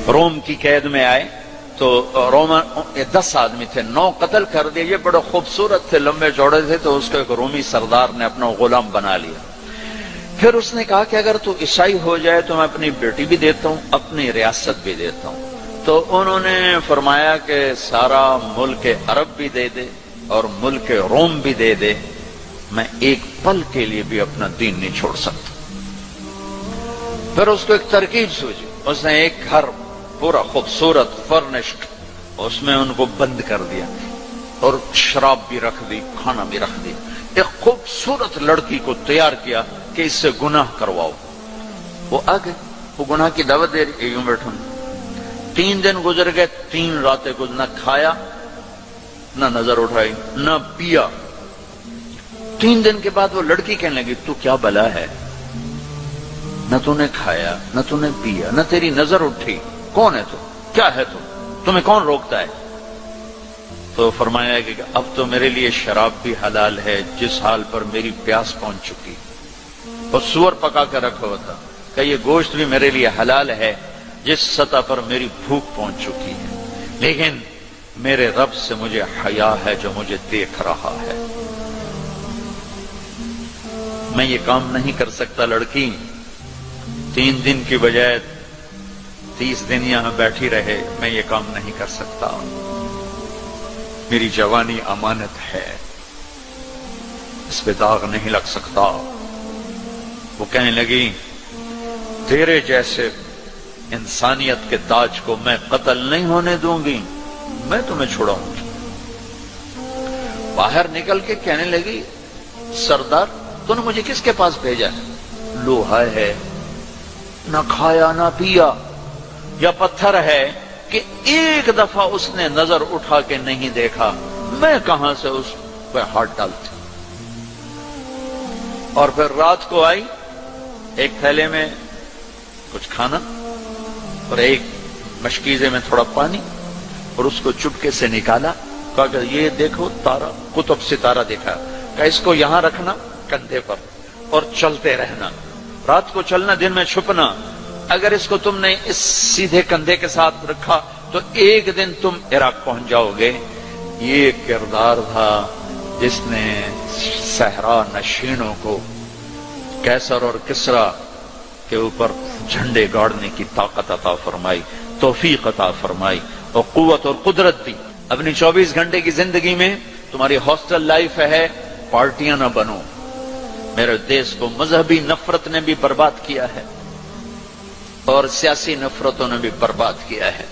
روم کی قید میں آئے تو رومن 10 آدمی تھے، 9 قتل کر دیے، یہ بڑے خوبصورت تھے، لمبے چوڑے تھے، تو اس کو ایک رومی سردار نے اپنا غلام بنا لیا۔ پھر اس نے کہا کہ اگر تو عیسائی ہو جائے تو میں اپنی بیٹی بھی دیتا ہوں، اپنی ریاست بھی دیتا ہوں۔ تو انہوں نے فرمایا کہ سارا ملک عرب بھی دے دے اور ملک روم بھی دے دے، میں ایک پل کے لیے بھی اپنا دین نہیں چھوڑ سکتا۔ پھر اس کو ایک ترکیب سوچی، اس نے ایک گھر پورا خوبصورت فرنشڈ، اس میں ان کو بند کر دیا اور شراب بھی رکھ دی، کھانا بھی رکھ دی، ایک خوبصورت لڑکی کو تیار کیا کہ اس سے گناہ کرواؤ۔ وہ آ گئے، وہ گناہ کی دعوت دے رہی، یوں بیٹھوں۔ 3 دن گزر گئے، 3 راتیں کچھ نہ کھایا، نہ نظر اٹھائی، نہ پیا۔ 3 دن کے بعد وہ لڑکی کہنے لگی تو کیا بلا ہے، نہ تو نے کھایا نہ تو نے پیا نہ تیری نظر اٹھی، کون ہے تو، کیا ہے تو، تمہیں کون روکتا ہے؟ تو فرمایا کہ اب تو میرے لیے شراب بھی حلال ہے جس حال پر میری پیاس پہنچ چکی، اور سور پکا کر رکھا ہوا تھا کہ یہ گوشت بھی میرے لیے حلال ہے جس سطح پر میری بھوک پہنچ چکی ہے، لیکن میرے رب سے مجھے حیا ہے جو مجھے دیکھ رہا ہے، میں یہ کام نہیں کر سکتا۔ لڑکی 3 دن کی بجائے 30 دن یہاں بیٹھی رہے، میں یہ کام نہیں کر سکتا، میری جوانی امانت ہے، اس پہ داغ نہیں لگ سکتا۔ وہ کہنے لگی تیرے جیسے انسانیت کے تاج کو میں قتل نہیں ہونے دوں گی، میں تمہیں چھڑاؤں گی۔ باہر نکل کے کہنے لگی سردار تو نے مجھے کس کے پاس بھیجا ہے؟ لوہا ہے، نہ کھایا نہ پیا، یا پتھر ہے کہ ایک دفعہ اس نے نظر اٹھا کے نہیں دیکھا، میں کہاں سے اس پہ ہاتھ ڈالتی۔ اور پھر رات کو آئی، ایک تھیلے میں کچھ کھانا اور ایک مشکیزے میں تھوڑا پانی، اور اس کو چپکے سے نکالا، کہا کہ یہ دیکھو تارا، قطب ستارہ دیکھا، کہ اس کو یہاں رکھنا کندھے پر اور چلتے رہنا، رات کو چلنا دن میں چھپنا، اگر اس کو تم نے اس سیدھے کندھے کے ساتھ رکھا تو ایک دن تم عراق پہنچ جاؤ گے۔ یہ کردار تھا جس نے صحرا نشینوں کو کیسر اور کسرا کے اوپر جھنڈے گاڑنے کی طاقت عطا فرمائی، توفیق عطا فرمائی اور قوت اور قدرت دی۔ اپنی 24 گھنٹے کی زندگی میں تمہاری ہاسٹل لائف ہے، پارٹیاں نہ بنو۔ میرے دیش کو مذہبی نفرت نے بھی برباد کیا ہے اور سیاسی نفرتوں نے بھی برباد کیا ہے،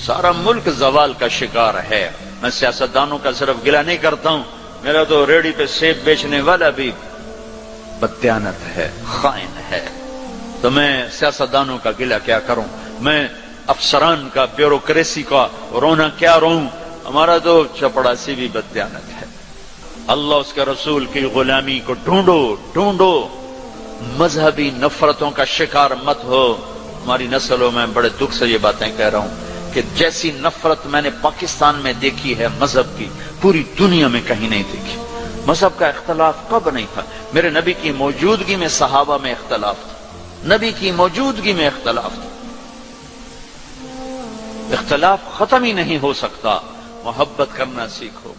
سارا ملک زوال کا شکار ہے۔ میں سیاستدانوں کا صرف گلہ نہیں کرتا ہوں، میرا تو ریڑھی پہ سیب بیچنے والا بھی بددیانت ہے، خائن ہے، تو میں سیاستدانوں کا گلہ کیا کروں، میں افسران کا، بیوروکریسی کا رونا کیا روں، ہمارا تو چپڑاسی بھی بددیانت ہے۔ اللہ اس کے رسول کی غلامی کو ڈھونڈو ڈھونڈو، مذہبی نفرتوں کا شکار مت ہو۔ ہماری نسلوں میں بڑے دکھ سے یہ باتیں کہہ رہا ہوں کہ جیسی نفرت میں نے پاکستان میں دیکھی ہے مذہب کی، پوری دنیا میں کہیں نہیں دیکھی۔ مذہب کا اختلاف کب نہیں تھا؟ میرے نبی کی موجودگی میں صحابہ میں اختلاف تھا، نبی کی موجودگی میں اختلاف تھا۔ اختلاف ختم ہی نہیں ہو سکتا، محبت کرنا سیکھو۔